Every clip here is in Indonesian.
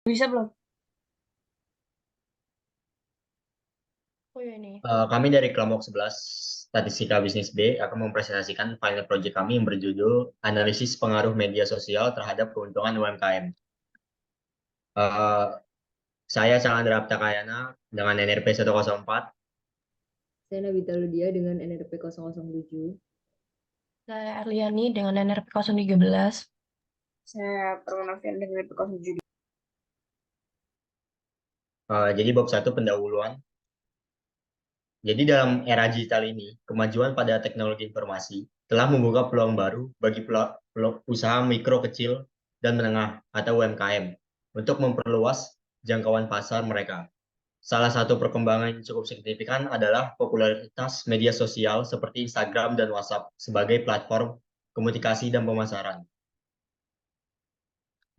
Bisa belum? Oh ya ini. Kami dari kelompok 11 Statistika Bisnis B akan mempresentasikan final project kami yang berjudul Analisis Pengaruh Media Sosial Terhadap Keuntungan UMKM. Eh, saya Calandra Aptakayana dengan NRP 104. Saya Nabita Ludia dengan NRP 007. Saya Erliani dengan NRP 013. Saya Permanafian dengan NRP 07. Jadi bab 1 pendahuluan. Jadi dalam era digital ini, kemajuan pada teknologi informasi telah membuka peluang baru bagi usaha mikro kecil dan menengah atau UMKM untuk memperluas jangkauan pasar mereka. Salah satu perkembangan yang cukup signifikan adalah popularitas media sosial seperti Instagram dan WhatsApp sebagai platform komunikasi dan pemasaran.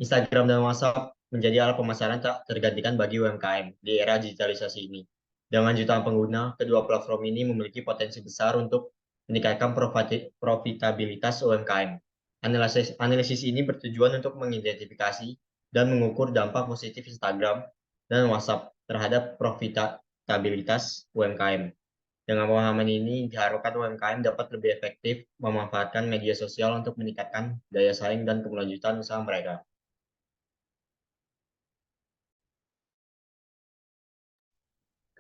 Instagram dan WhatsApp menjadi alat pemasaran tak tergantikan bagi UMKM di era digitalisasi ini. Dengan jutaan pengguna, kedua platform ini memiliki potensi besar untuk meningkatkan profitabilitas UMKM. Analisis ini bertujuan untuk mengidentifikasi dan mengukur dampak positif Instagram dan WhatsApp terhadap profitabilitas UMKM. Dengan pemahaman ini, diharapkan UMKM dapat lebih efektif memanfaatkan media sosial untuk meningkatkan daya saing dan keberlanjutan usaha mereka.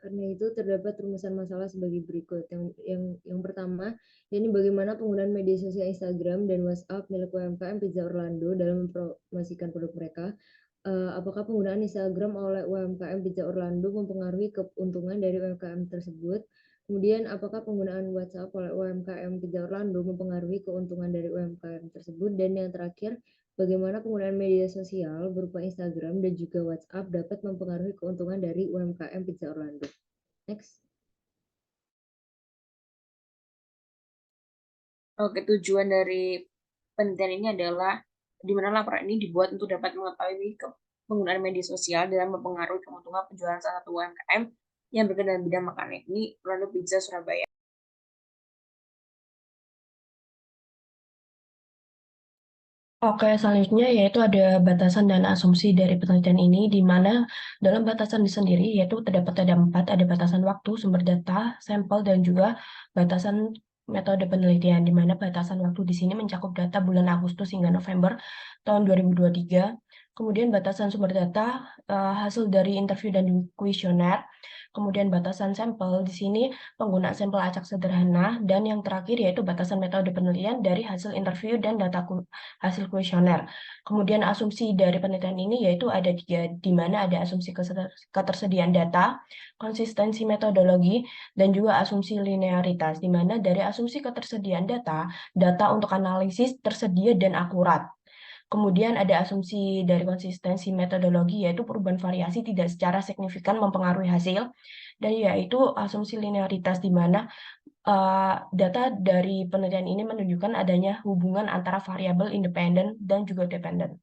Karena itu terdapat rumusan masalah sebagai berikut. Yang pertama, yakni bagaimana penggunaan media sosial Instagram dan WhatsApp milik UMKM Pizza Orlando dalam mempromosikan produk mereka. Apakah penggunaan Instagram oleh UMKM Pizza Orlando mempengaruhi keuntungan dari UMKM tersebut? Kemudian, apakah penggunaan WhatsApp oleh UMKM Pizza Orlando mempengaruhi keuntungan dari UMKM tersebut? Dan yang terakhir, bagaimana penggunaan media sosial berupa Instagram dan juga WhatsApp dapat mempengaruhi keuntungan dari UMKM Pizza Orlando? Next. Oke, tujuan dari penelitian ini adalah di mana laporan ini dibuat untuk dapat mengetahui penggunaan media sosial dalam mempengaruhi keuntungan penjualan salah satu UMKM yang bergerak dalam bidang makanan, ini Orlando Pizza Surabaya. Oke, selanjutnya yaitu ada batasan dan asumsi dari penelitian ini, di mana dalam batasan sendiri yaitu ada 4, ada batasan waktu, sumber data, sampel, dan juga batasan metode penelitian, di mana batasan waktu di sini mencakup data bulan Agustus hingga November tahun 2023. Kemudian batasan sumber data, hasil dari interview dan kuesioner. Kemudian batasan sampel di sini penggunaan sampel acak sederhana, dan yang terakhir yaitu batasan metode penelitian dari hasil interview dan data hasil kuesioner. Kemudian asumsi dari penelitian ini yaitu ada 3, di mana ada asumsi ketersediaan data, konsistensi metodologi, dan juga asumsi linearitas, di mana dari asumsi ketersediaan data, data untuk analisis tersedia dan akurat. Kemudian ada asumsi dari konsistensi metodologi, yaitu perubahan variasi tidak secara signifikan mempengaruhi hasil, dan yaitu asumsi linearitas, di mana data dari penelitian ini menunjukkan adanya hubungan antara variabel independen dan juga dependen.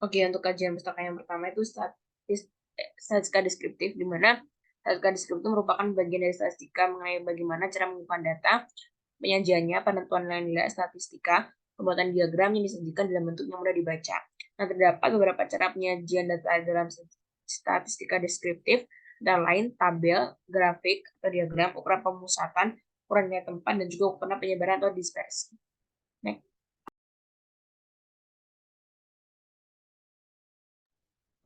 Oke, untuk kajian pustaka yang pertama itu statistika deskriptif, di mana statistika deskriptif itu merupakan bagian dari statistika mengenai bagaimana cara mengumpulkan data, penyajiannya, penentuan nilai-nilai statistika, pembuatan diagram yang disajikan dalam bentuk yang mudah dibaca. Nah, terdapat beberapa cara penyajian data dalam statistika deskriptif, dan lain tabel, grafik, atau diagram, ukuran pemusatan, ukuran nilai tempat, dan juga ukuran penyebaran atau dispersi. Next.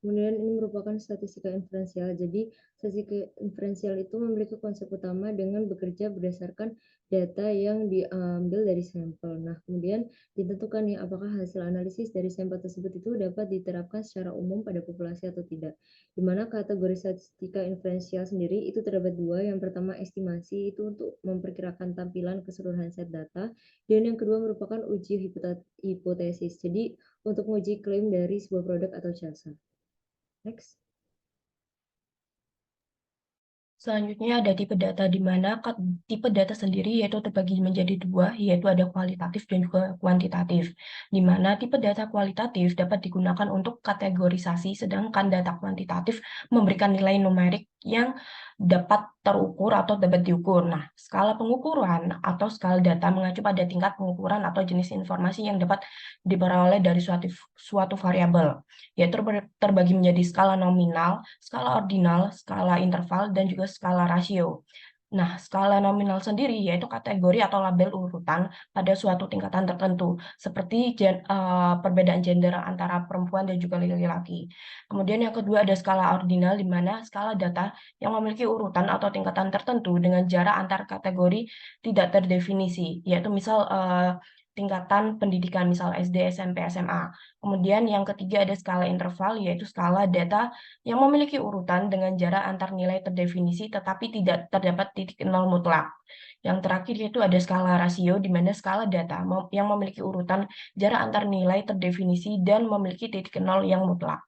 Kemudian ini merupakan statistika inferensial. Jadi statistika inferensial itu memiliki konsep utama dengan bekerja berdasarkan data yang diambil dari sampel. Nah, kemudian ditentukan nih apakah hasil analisis dari sampel tersebut itu dapat diterapkan secara umum pada populasi atau tidak. Di mana kategori statistika inferensial sendiri itu terdapat 2. Yang pertama estimasi, itu untuk memperkirakan tampilan keseluruhan set data, dan yang kedua merupakan uji hipotesis. Jadi untuk menguji klaim dari sebuah produk atau jasa. Next. Selanjutnya ada tipe data, di mana tipe data sendiri yaitu terbagi menjadi 2, yaitu ada kualitatif dan juga kuantitatif. Di mana tipe data kualitatif dapat digunakan untuk kategorisasi, sedangkan data kuantitatif memberikan nilai numerik yang dapat terukur atau dapat diukur. Nah, skala pengukuran atau skala data mengacu pada tingkat pengukuran atau jenis informasi yang dapat diperoleh dari suatu variabel, yaitu terbagi menjadi skala nominal, skala ordinal, skala interval, dan juga skala rasio. Nah, skala nominal sendiri yaitu kategori atau label urutan pada suatu tingkatan tertentu, seperti perbedaan gender antara perempuan dan juga laki-laki. Kemudian yang kedua ada skala ordinal, di mana skala data yang memiliki urutan atau tingkatan tertentu dengan jarak antar kategori tidak terdefinisi, yaitu misal tingkatan pendidikan, misal SD, SMP, SMA. Kemudian yang ketiga ada skala interval, yaitu skala data yang memiliki urutan dengan jarak antar nilai terdefinisi tetapi tidak terdapat titik nol mutlak. Yang terakhir yaitu ada skala rasio, di mana skala data yang memiliki urutan jarak antar nilai terdefinisi dan memiliki titik nol yang mutlak.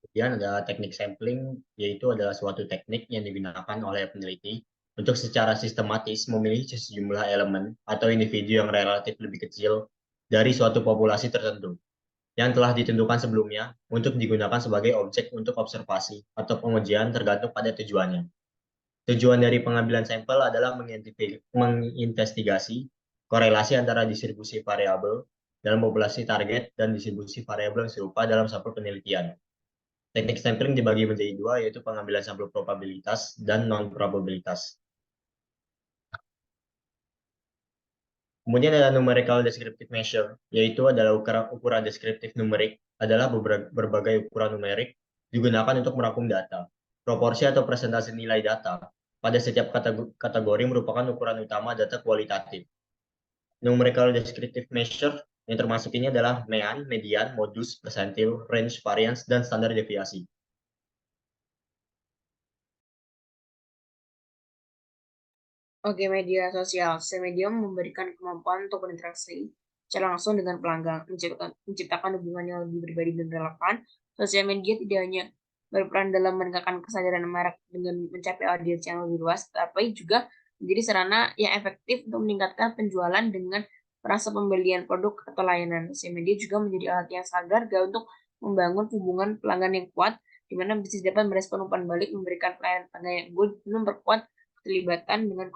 Kemudian ada teknik sampling, yaitu adalah suatu teknik yang digunakan oleh peneliti untuk secara sistematis memilih sejumlah elemen atau individu yang relatif lebih kecil dari suatu populasi tertentu yang telah ditentukan sebelumnya untuk digunakan sebagai objek untuk observasi atau pengujian tergantung pada tujuannya. Tujuan dari pengambilan sampel adalah menginvestigasi korelasi antara distribusi variabel dalam populasi target dan distribusi variabel yang serupa dalam sampel penelitian. Teknik sampling dibagi menjadi dua, yaitu pengambilan sampel probabilitas dan non-probabilitas. Kemudian ada numerical descriptive measure, yaitu adalah ukuran deskriptif numerik, adalah berbagai ukuran numerik digunakan untuk merangkum data. Proporsi atau presentase nilai data pada setiap kategori merupakan ukuran utama data kualitatif. Numerical descriptive measure yang termasuk ini adalah mean, median, modus, persentil, range, variance, dan standar deviasi. Oke, media sosial. Sosial media memberikan kemampuan untuk berinteraksi secara langsung dengan pelanggan, menciptakan hubungan yang lebih pribadi dan relevan. Sosial media tidak hanya berperan dalam meningkatkan kesadaran merek dengan mencapai audiens yang lebih luas, tapi juga menjadi sarana yang efektif untuk meningkatkan penjualan dengan merasa pembelian produk atau layanan. Sosial media juga menjadi alat yang sangat berharga untuk membangun hubungan pelanggan yang kuat, di mana bisnis dapat merespon umpan balik, memberikan pelayanan pelanggan yang good, dan memperkuat keterlibatan dengan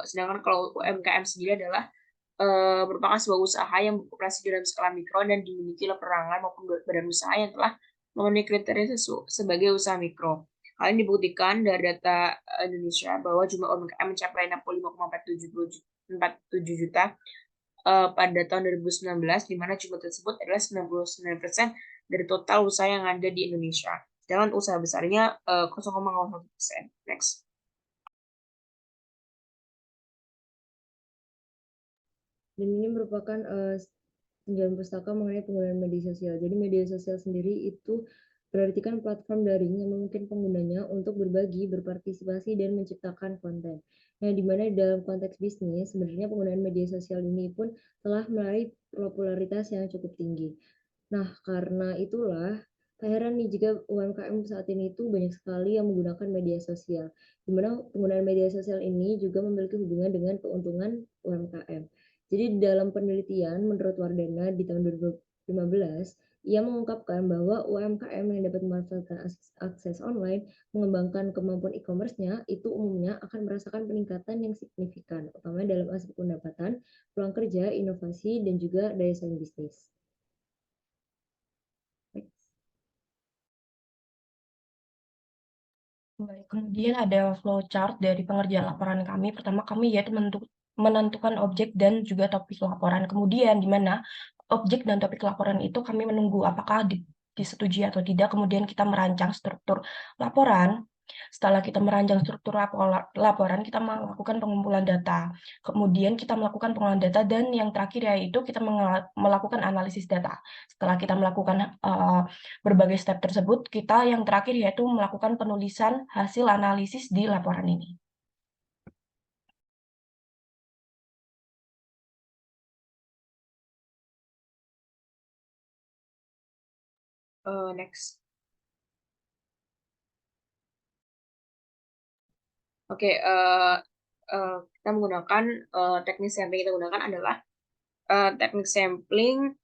sedangkan kalau UMKM sendiri adalah merupakan sebuah usaha yang beroperasi dalam skala mikro dan dimiliki oleh perorangan maupun badan usaha yang telah memenuhi kriteria sebagai usaha mikro. Hal ini dibuktikan dari data Indonesia bahwa jumlah UMKM mencapai 65,47 juta pada tahun 2019, di mana jumlah tersebut adalah 99% dari total usaha yang ada di Indonesia. Sedangkan usaha besarnya 0,01%. Next. Dan ini merupakan penjualan pustaka mengenai penggunaan media sosial. Jadi media sosial sendiri itu berarti kan platform daring yang memungkinkan penggunanya untuk berbagi, berpartisipasi, dan menciptakan konten. Nah, di mana dalam konteks bisnis, sebenarnya penggunaan media sosial ini pun telah meraih popularitas yang cukup tinggi. Nah, karena itulah, tak heran nih jika UMKM saat ini itu banyak sekali yang menggunakan media sosial, di mana penggunaan media sosial ini juga memiliki hubungan dengan keuntungan UMKM. Jadi dalam penelitian menurut Wardana di tahun 2015, ia mengungkapkan bahwa UMKM yang dapat memanfaatkan akses online, mengembangkan kemampuan e-commerce-nya, itu umumnya akan merasakan peningkatan yang signifikan, utamanya dalam aspek pendapatan, peluang kerja, inovasi, dan juga daya saing bisnis. Baik, kemudian ada flowchart dari pengerjaan laporan kami. Pertama, kami yaitu menentukan objek dan juga topik laporan. Kemudian, di mana objek dan topik laporan itu kami menunggu apakah disetujui atau tidak. Kemudian kita merancang struktur laporan. Setelah kita merancang struktur laporan, kita melakukan pengumpulan data. Kemudian kita melakukan pengolahan data, dan yang terakhir yaitu kita melakukan analisis data. Setelah kita melakukan berbagai step tersebut, kita yang terakhir yaitu melakukan penulisan hasil analisis di laporan ini. Next. Oke, kita menggunakan teknik sampling kita gunakan adalah teknik sampling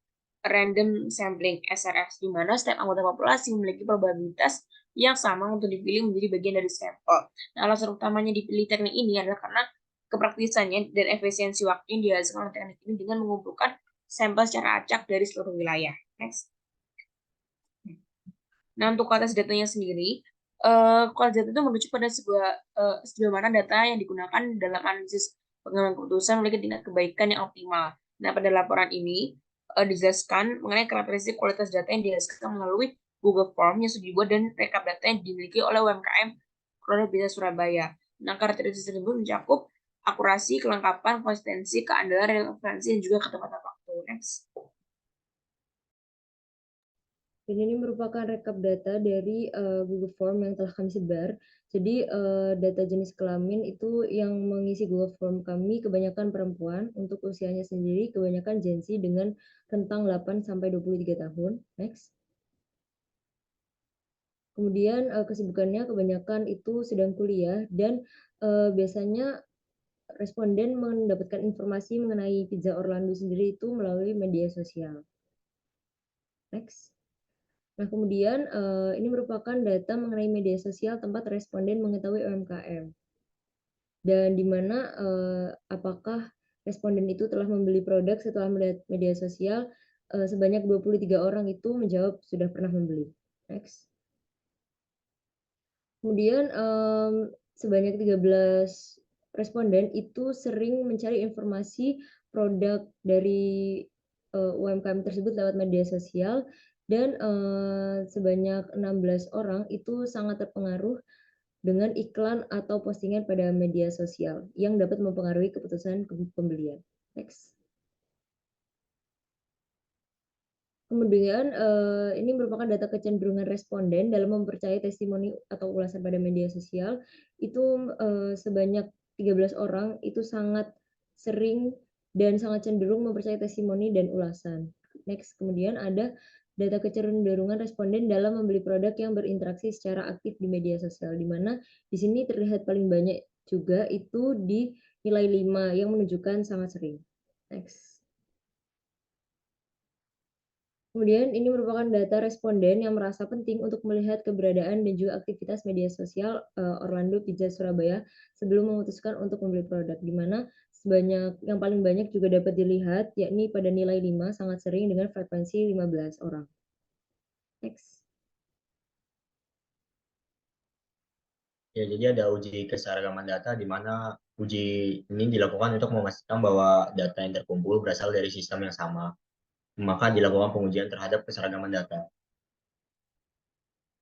random sampling SRS, di mana setiap anggota populasi memiliki probabilitas yang sama untuk dipilih menjadi bagian dari sampel. Nah, alasan utamanya dipilih teknik ini adalah karena kepraktisannya dan efisiensi waktu yang dihasilkan oleh teknik ini dengan mengumpulkan sampel secara acak dari seluruh wilayah. Next. Nah, untuk kualitas datanya sendiri, kualitas data itu merujuk pada sejauh mana data yang digunakan dalam analisis pengambilan keputusan memiliki tingkat kebaikan yang optimal. Nah, pada laporan ini dijelaskan mengenai karakteristik kualitas data yang dihasilkan melalui Google Form yang sudah dibuat dan rekap data yang dimiliki oleh UMKM Produk Bisa Surabaya. Nah, karakteristik tersebut mencakup akurasi, kelengkapan, konsistensi, keandalan, relevansi, dan juga ketepatan waktu. Next. Dan ini merupakan rekap data dari Google Form yang telah kami sebar. Jadi data jenis kelamin itu yang mengisi Google Form kami kebanyakan perempuan, untuk usianya sendiri kebanyakan Gen Z dengan rentang 8 sampai 23 tahun. Next. Kemudian kesibukannya kebanyakan itu sedang kuliah dan biasanya responden mendapatkan informasi mengenai Pizza Orlando sendiri itu melalui media sosial. Next. Nah, kemudian ini merupakan data mengenai media sosial tempat responden mengetahui UMKM. Dan di mana apakah responden itu telah membeli produk setelah melihat media sosial, sebanyak 23 orang itu menjawab sudah pernah membeli. Next. Kemudian sebanyak 13 responden itu sering mencari informasi produk dari UMKM tersebut lewat media sosial, dan sebanyak 16 orang itu sangat terpengaruh dengan iklan atau postingan pada media sosial yang dapat mempengaruhi keputusan pembelian. Next. Kemudian ini merupakan data kecenderungan responden dalam mempercayai testimoni atau ulasan pada media sosial. Itu sebanyak 13 orang itu sangat sering dan sangat cenderung mempercayai testimoni dan ulasan. Next, kemudian ada data kecenderungan responden dalam membeli produk yang berinteraksi secara aktif di media sosial, di mana di sini terlihat paling banyak juga itu di nilai 5 yang menunjukkan sangat sering. Next. Kemudian ini merupakan data responden yang merasa penting untuk melihat keberadaan dan juga aktivitas media sosial Orlando Pizza Surabaya sebelum memutuskan untuk membeli produk, di mana yang paling banyak juga dapat dilihat yakni pada nilai 5 sangat sering dengan frekuensi 15 orang. Next. Ya, jadi ada uji keseragaman data di mana uji ini dilakukan untuk memastikan bahwa data yang terkumpul berasal dari sistem yang sama. Maka dilakukan pengujian terhadap keseragaman data.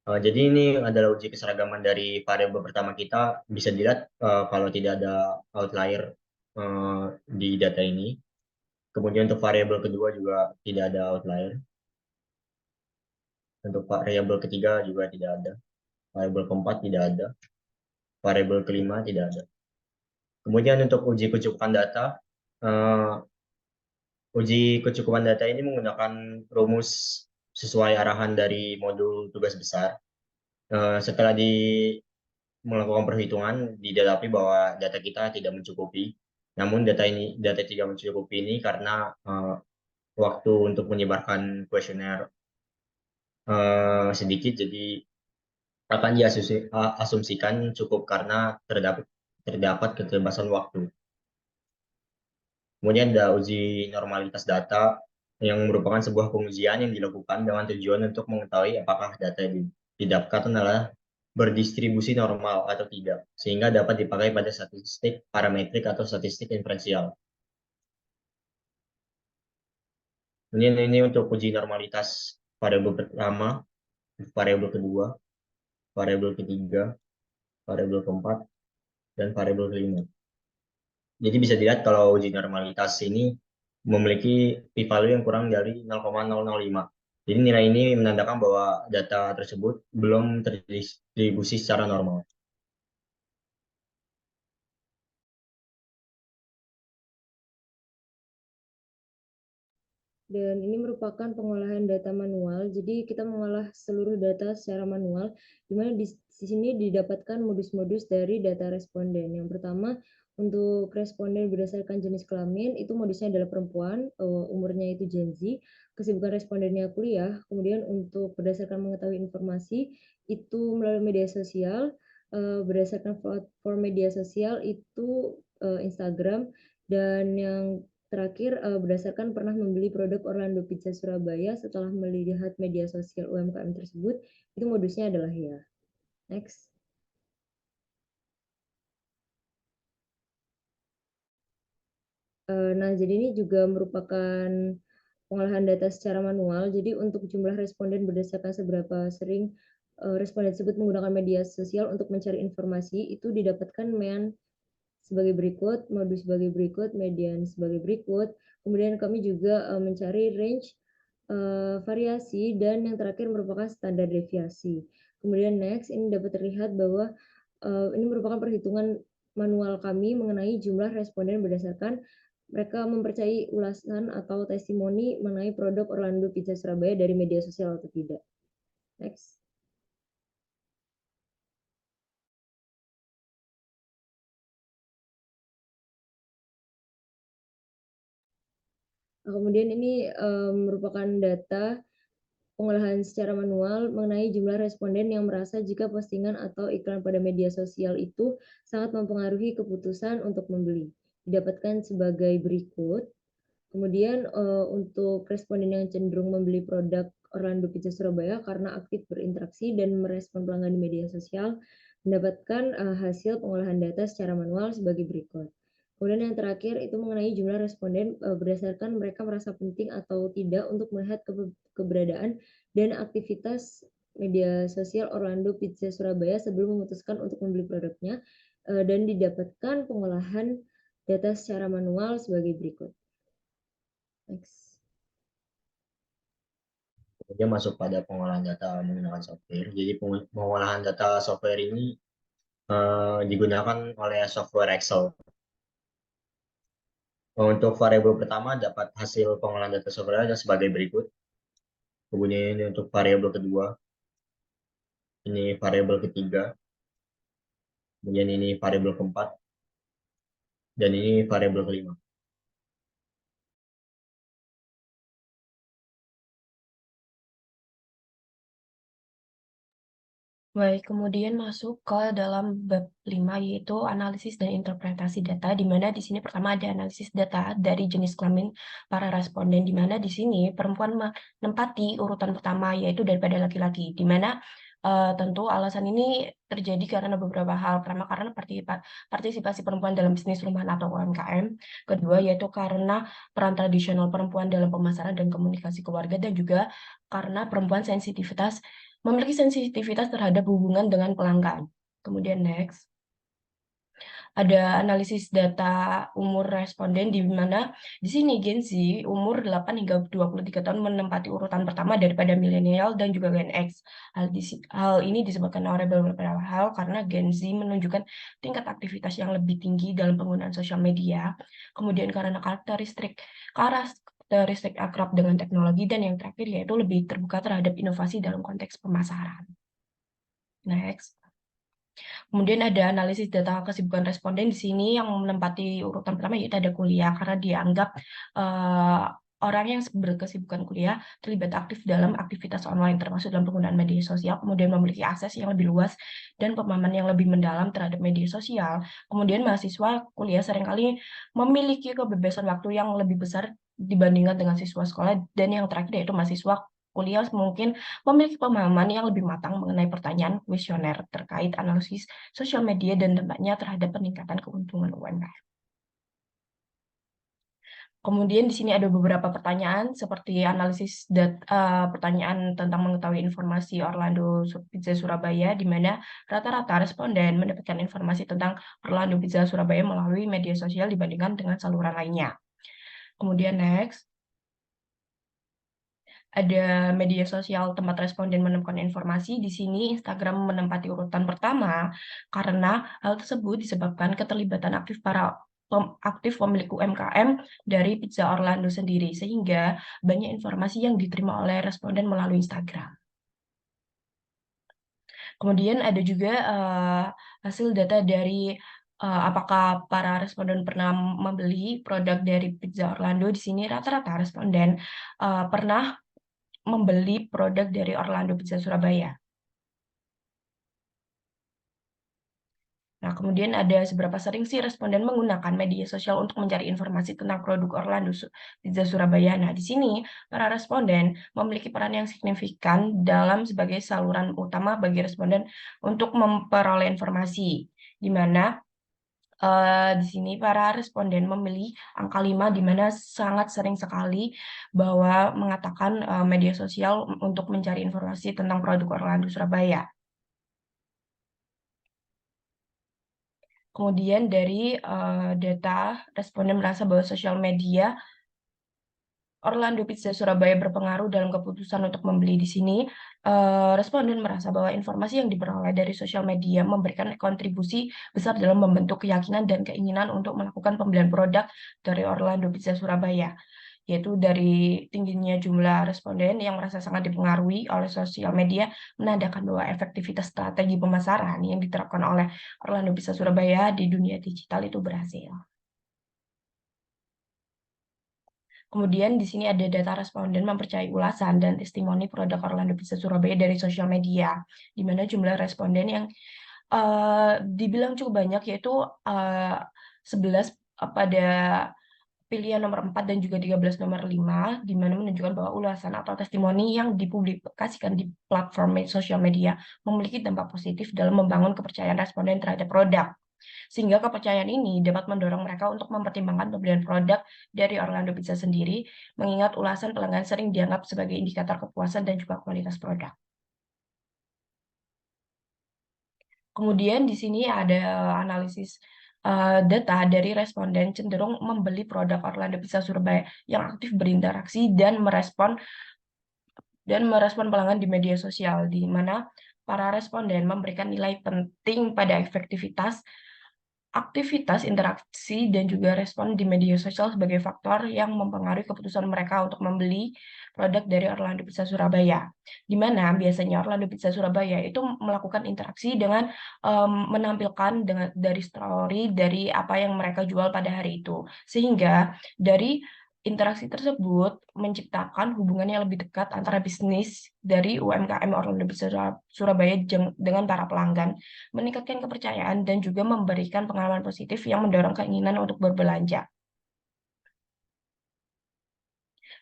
Jadi ini adalah uji keseragaman dari variabel pertama kita. Bisa dilihat kalau tidak ada outlier di data ini. Kemudian untuk variabel kedua juga tidak ada outlier. Untuk variabel ketiga juga tidak ada. Variabel keempat tidak ada. Variabel kelima tidak ada. Kemudian untuk uji kecukupan data, uji kecukupan data ini menggunakan rumus sesuai arahan dari modul tugas besar. Setelah melakukan perhitungan, didapati bahwa data kita tidak mencukupi. Namun data tidak mencukupi ini karena waktu untuk menyebarkan kuesioner sedikit, jadi akan diasumsikan cukup karena terdapat keterbatasan waktu. Kemudian ada uji normalitas data yang merupakan sebuah pengujian yang dilakukan dengan tujuan untuk mengetahui apakah data yang didapatkan adalah berdistribusi normal atau tidak, sehingga dapat dipakai pada statistik parametrik atau statistik inferensial. Ini untuk uji normalitas variabel pertama, variabel kedua, variabel ketiga, variabel keempat, dan variabel kelima. Jadi bisa dilihat kalau uji normalitas ini memiliki p-value yang kurang dari 0,005. Jadi nilai ini menandakan bahwa data tersebut belum terdistribusi secara normal. Dan ini merupakan pengolahan data manual. Jadi kita mengolah seluruh data secara manual, di mana di di sini didapatkan modus-modus dari data responden. Yang pertama, untuk responden berdasarkan jenis kelamin, itu modusnya adalah perempuan, umurnya itu Gen Z, kesibukan respondennya kuliah, kemudian untuk berdasarkan mengetahui informasi, itu melalui media sosial, berdasarkan platform media sosial itu Instagram, dan yang terakhir, berdasarkan pernah membeli produk Orlando Pizza Surabaya setelah melihat media sosial UMKM tersebut, itu modusnya adalah ya. Next. Nah, jadi ini juga merupakan pengolahan data secara manual. Jadi untuk jumlah responden berdasarkan seberapa sering responden tersebut menggunakan media sosial untuk mencari informasi, itu didapatkan MEAN sebagai berikut, modus sebagai berikut, median sebagai berikut. Kemudian kami juga mencari range variasi, dan yang terakhir merupakan standar deviasi. Kemudian next, ini dapat terlihat bahwa ini merupakan perhitungan manual kami mengenai jumlah responden berdasarkan mereka mempercayai ulasan atau testimoni mengenai produk Orlando Pizza Surabaya dari media sosial atau tidak. Next. Nah, kemudian ini merupakan data pengolahan secara manual mengenai jumlah responden yang merasa jika postingan atau iklan pada media sosial itu sangat mempengaruhi keputusan untuk membeli. Didapatkan sebagai berikut. Kemudian untuk responden yang cenderung membeli produk Orlando Pizza Surabaya karena aktif berinteraksi dan merespon pelanggan di media sosial, mendapatkan hasil pengolahan data secara manual sebagai berikut. Kemudian yang terakhir itu mengenai jumlah responden berdasarkan mereka merasa penting atau tidak untuk melihat keberadaan dan aktivitas media sosial Orlando Pizza Surabaya sebelum memutuskan untuk membeli produknya, dan didapatkan pengolahan data secara manual sebagai berikut. Next. Kemudian masuk pada pengolahan data menggunakan software. Jadi pengolahan data software ini digunakan oleh software Excel. Untuk variabel pertama dapat hasil pengolahan data software ada sebagai berikut. Kemudian ini untuk variabel kedua, ini variabel ketiga, kemudian ini variabel keempat, dan ini variabel kelima. Baik, kemudian masuk ke dalam bab 5, yaitu analisis dan interpretasi data, di mana di sini pertama ada analisis data dari jenis kelamin para responden, di mana di sini perempuan menempati urutan pertama, yaitu daripada laki-laki, di mana tentu alasan ini terjadi karena beberapa hal. Pertama, karena partisipasi perempuan dalam bisnis rumahan atau UMKM. Kedua, yaitu karena peran tradisional perempuan dalam pemasaran dan komunikasi keluarga, dan juga karena perempuan memiliki sensitivitas terhadap hubungan dengan pelanggan. Kemudian next. Ada analisis data umur responden, di mana di sini Gen Z umur 8 hingga 23 tahun menempati urutan pertama daripada milenial dan juga Gen X. Hal ini disebabkan oleh beberapa hal, karena Gen Z menunjukkan tingkat aktivitas yang lebih tinggi dalam penggunaan sosial media, kemudian karena karakteristik akrab dengan teknologi, dan yang terakhir yaitu lebih terbuka terhadap inovasi dalam konteks pemasaran. Next. Kemudian ada analisis data kesibukan responden, di sini yang menempati urutan pertama yaitu ada kuliah, karena dianggap orang yang berkesibukan kuliah terlibat aktif dalam aktivitas online, termasuk dalam penggunaan media sosial, kemudian memiliki akses yang lebih luas dan pemahaman yang lebih mendalam terhadap media sosial. Kemudian mahasiswa kuliah seringkali memiliki kebebasan waktu yang lebih besar dibandingkan dengan siswa sekolah, dan yang terakhir yaitu mahasiswa kuliah mungkin memiliki pemahaman yang lebih matang mengenai pertanyaan kuesioner terkait analisis sosial media dan dampaknya terhadap peningkatan keuntungan UMKM. Kemudian di sini ada beberapa pertanyaan seperti analisis pertanyaan tentang mengetahui informasi Orlando Pizza Surabaya, di mana rata-rata responden mendapatkan informasi tentang Orlando Pizza Surabaya melalui media sosial dibandingkan dengan saluran lainnya. Kemudian next. Ada media sosial tempat responden menemukan informasi. Di sini Instagram menempati urutan pertama karena hal tersebut disebabkan keterlibatan aktif pemilik UMKM dari Pizza Orlando sendiri, sehingga banyak informasi yang diterima oleh responden melalui Instagram. Kemudian ada juga hasil data dari apakah para responden pernah membeli produk dari Pizza Orlando. Di sini rata-rata responden pernah membeli produk dari Orlando Pizza Surabaya. Nah, kemudian ada seberapa sering sih responden menggunakan media sosial untuk mencari informasi tentang produk Orlando Pizza Surabaya. Nah, di sini para responden memiliki peran yang signifikan dalam sebagai saluran utama bagi responden untuk memperoleh informasi, di mana di sini para responden memilih angka 5, di mana sangat sering sekali bahwa mengatakan media sosial untuk mencari informasi tentang produk Orlando Surabaya. Kemudian dari data, responden merasa bahwa sosial media Orlando Pizza Surabaya berpengaruh dalam keputusan untuk membeli. Di sini, responden merasa bahwa informasi yang diperoleh dari sosial media memberikan kontribusi besar dalam membentuk keyakinan dan keinginan untuk melakukan pembelian produk dari Orlando Pizza Surabaya, yaitu dari tingginya jumlah responden yang merasa sangat dipengaruhi oleh sosial media, menandakan bahwa efektivitas strategi pemasaran yang diterapkan oleh Orlando Pizza Surabaya di dunia digital itu berhasil. Kemudian di sini ada data responden mempercayai ulasan dan testimoni produk Orlando Pizza Surabaya dari sosial media, di mana jumlah responden yang dibilang cukup banyak, yaitu 11 pada pilihan nomor 4 dan juga 13 nomor 5, di mana menunjukkan bahwa ulasan atau testimoni yang dipublikasikan di platform sosial media memiliki dampak positif dalam membangun kepercayaan responden terhadap produk. Sehingga kepercayaan ini dapat mendorong mereka untuk mempertimbangkan pembelian produk dari Orlando Pizza sendiri, mengingat ulasan pelanggan sering dianggap sebagai indikator kepuasan dan juga kualitas produk. Kemudian di sini ada analisis data dari responden cenderung membeli produk Orlando Pizza Surabaya yang aktif berinteraksi dan merespon pelanggan di media sosial, di mana para responden memberikan nilai penting pada efektivitas aktivitas interaksi dan juga respon di media sosial sebagai faktor yang mempengaruhi keputusan mereka untuk membeli produk dari Orlando Pizza Surabaya. Di mana biasanya Orlando Pizza Surabaya itu melakukan interaksi dengan menampilkan dari story dari apa yang mereka jual pada hari itu. Sehingga dari interaksi tersebut menciptakan hubungan yang lebih dekat antara bisnis dari UMKM Orlando Pizza Surabaya dengan para pelanggan, meningkatkan kepercayaan, dan juga memberikan pengalaman positif yang mendorong keinginan untuk berbelanja.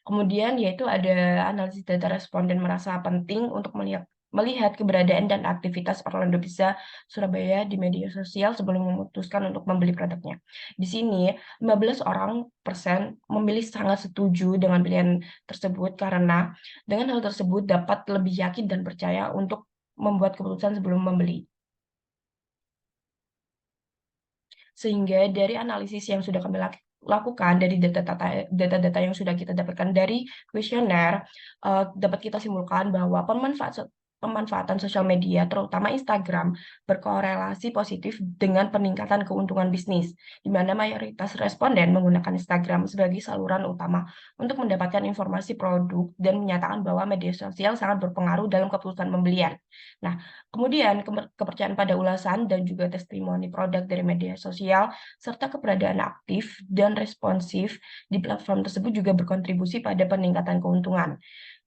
Kemudian yaitu ada analisis data responden merasa penting untuk melihat keberadaan dan aktivitas Orlando Pizza Surabaya di media sosial sebelum memutuskan untuk membeli produknya. Di sini 15% memilih sangat setuju dengan pilihan tersebut karena dengan hal tersebut dapat lebih yakin dan percaya untuk membuat keputusan sebelum membeli. Sehingga dari analisis yang sudah kami lakukan dari data-data yang sudah kita dapatkan dari kuesioner, dapat kita simpulkan bahwa pemanfaatan sosial media, terutama Instagram, berkorelasi positif dengan peningkatan keuntungan bisnis, di mana mayoritas responden menggunakan Instagram sebagai saluran utama untuk mendapatkan informasi produk dan menyatakan bahwa media sosial sangat berpengaruh dalam keputusan pembelian. Nah, kemudian kepercayaan pada ulasan dan juga testimoni produk dari media sosial, serta keberadaan aktif dan responsif di platform tersebut juga berkontribusi pada peningkatan keuntungan.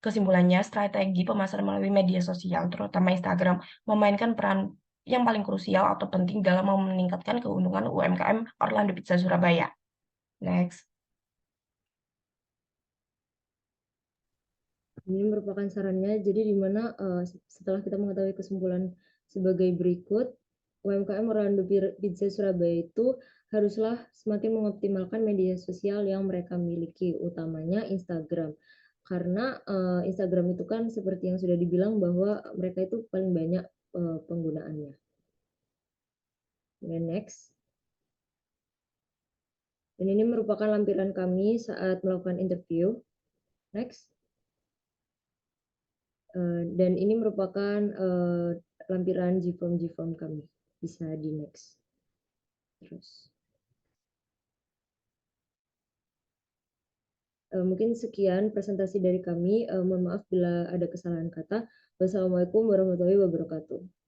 Kesimpulannya, strategi pemasaran melalui media sosial, terutama Instagram, memainkan peran yang paling krusial atau penting dalam meningkatkan keuntungan UMKM Orlando Pizza Surabaya. Next. Ini merupakan sarannya, jadi di mana setelah kita mengetahui kesimpulan sebagai berikut, UMKM Orlando Pizza Surabaya itu haruslah semakin mengoptimalkan media sosial yang mereka miliki, utamanya Instagram. Karena Instagram itu kan seperti yang sudah dibilang bahwa mereka itu paling banyak penggunaannya. Dan next. Dan ini merupakan lampiran kami saat melakukan interview. Next. Dan ini merupakan lampiran G-form kami. Bisa di next. Terus. Mungkin sekian presentasi dari kami. Mohon maaf bila ada kesalahan kata. Wassalamualaikum warahmatullahi wabarakatuh.